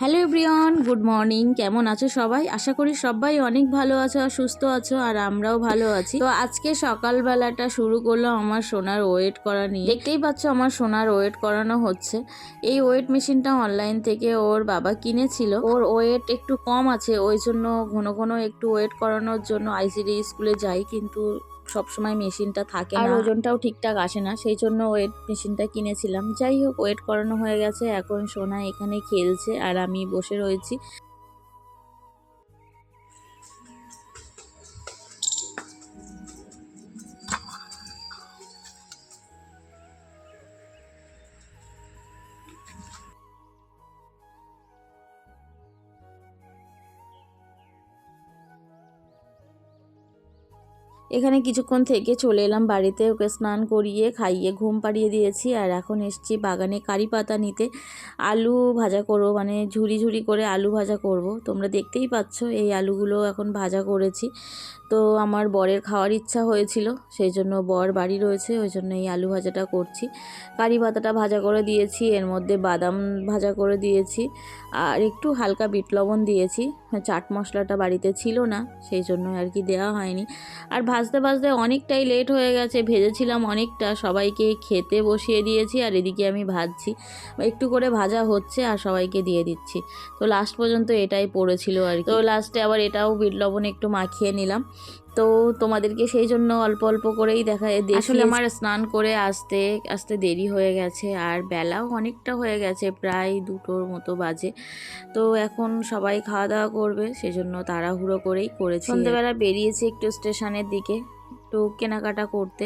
Hello everyone, good morning. কেমন আছো সবাই? আশা করি সবাই অনেক ভালো আছো আর সুস্থ আছো, আর আমরাও ভালো আছি। তো আজকে সকালবেলাটা শুরু করলো আমার সোনার ওয়েট করা নিয়ে। দেখতেই পাচ্ছ আমার সোনার ওয়েট করানো হচ্ছে। এই ওয়েট মেশিনটা অনলাইন থেকে ওর বাবা কিনেছিল। ওর ওয়েট একটু কম আছে, ওই জন্য ঘন ঘন একটু ওয়েট করানোর জন্য আইসিডি স্কুলে যাই, কিন্তু সবসময় মেশিনটা থাকে না, আর ওজনটাও ঠিকঠাক আসে না, সেই জন্য ওয়েট মেশিনটা কিনেছিলাম। যাই হোক, ওয়েট করানো হয়ে গেছে, এখন সোনা এখানে খেলছে আর আমি বসে রয়েছি। এখানে কিছুক্ষণ থেকে চলে এলাম বাড়িতে, ওকে স্নান করিয়ে খাইয়ে ঘুম পাড়িয়ে দিয়েছি। আর এখন এসছি বাগানে কারি পাতা নিতে। আলু ভাজা করবো, মানে ঝুরি ঝুরি করে আলু ভাজা করব। তোমরা দেখতেই পাচ্ছ এই আলুগুলো এখন ভাজা করেছি। তো আমার বরের খাওয়ার ইচ্ছা হয়েছিল, সেই জন্য বর বাড়ি রয়েছে, ওই জন্য এই আলু ভাজাটা করছি। কারি পাতাটা ভাজা করে দিয়েছি, এর মধ্যে বাদাম ভাজা করে দিয়েছি, আর একটু হালকা বিট লবণ দিয়েছি। চাট মশলাটা বাড়িতে ছিল না, সেই জন্য আর কি দেওয়া হয়নি। আর ভাজতে ভাজতে অনেকটাই লেট হয়ে গেছে, ভেজেছিলাম অনেকটা, সবাইকে খেতে বসিয়ে দিয়েছি আর এদিকে আমি ভাজছি। একটু করে ভাজা হচ্ছে আর সবাইকে দিয়ে দিচ্ছি। তো লাস্ট পর্যন্ত এটাই পড়েছিল আর কি। তো লাস্টে আবার এটাও বিট লবণ একটু মাখিয়ে নিলাম। তো তোমাদেরকে সেই জন্য অল্প অল্প করেই আসলে আমার স্নান করে আসতে আসতে দেরি হয়ে গেছে, আর বেলাও অনেকটা হয়ে গেছে, প্রায় 2টোর মতো বাজে। তো এখন সবাই খাওয়া দাওয়া করবে, সেজন্য তাড়াহুড়ো করেই করেছি। সন্ধ্যেবেলা বেরিয়েছি একটু স্টেশনের দিকে, একটু কেনাকাটা করতে,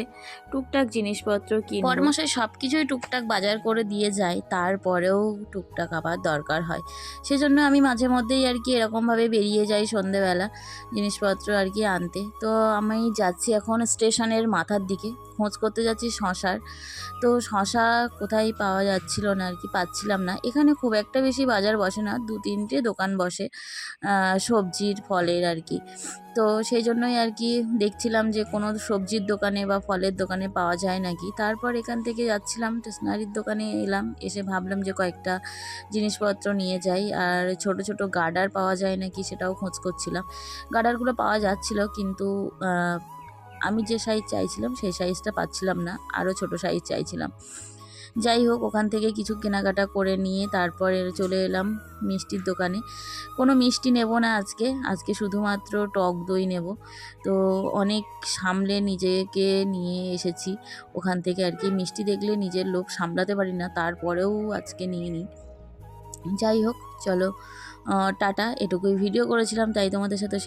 টুকটাক জিনিসপত্র কিনবো। বড়মশাই সব কিছুই টুকটাক বাজার করে দিয়ে যায়, তারপরেও টুকটাক আবার দরকার হয়, সেজন্য আমি মাঝে মধ্যেই আর কি এরকমভাবে বেরিয়ে যাই সন্ধ্যেবেলা জিনিসপত্র আর কি আনতে। তো আমি যাচ্ছি এখন স্টেশনের মাথার দিকে, খোঁজ করতে যাচ্ছি শশার। তো শশা কোথায় পাওয়া যাচ্ছিল না আর কি, পাচ্ছিলাম না। এখানে খুব একটা বেশি বাজার বসে না, 2-3টে দোকান বসে সবজির ফলের আর কি। তো সেই জন্যই আর কি দেখছিলাম যে কোনো সবজির দোকানে বা ফলের দোকানে পাওয়া যায় নাকি। তারপর এখান থেকে যাচ্ছিলাম স্টেশনারির দোকানে, এলাম, এসে ভাবলাম যে কয়েকটা জিনিসপত্র নিয়ে যাই। আর ছোট ছোট গার্ডার পাওয়া যায় নাকি সেটাও খোঁজ করছিলাম। গার্ডারগুলো পাওয়া যাচ্ছিল, কিন্তু আমি যে সাইজ চাইছিলাম সেই সাইজটা পাচ্ছিলাম না, আরও ছোট সাইজ চাইছিলাম। যাই হোক, ওখান থেকে কিছু কেনাকাটা করে নিয়ে তারপরে চলে এলাম মিষ্টির দোকানে। কোনো মিষ্টি নেব না আজকে শুধুমাত্র টক দই নেব। তো অনেক সামলে নিজেকে নিয়ে এসেছি ওখান থেকে আর কি। মিষ্টি দেখলে নিজের লোভ সামলাতে পারি না, তারপরেও আজকে নিয়ে নিই। যাই হোক, চলো টাটা। এটুকুই ভিডিও করেছিলাম, তাই তোমাদের সাথে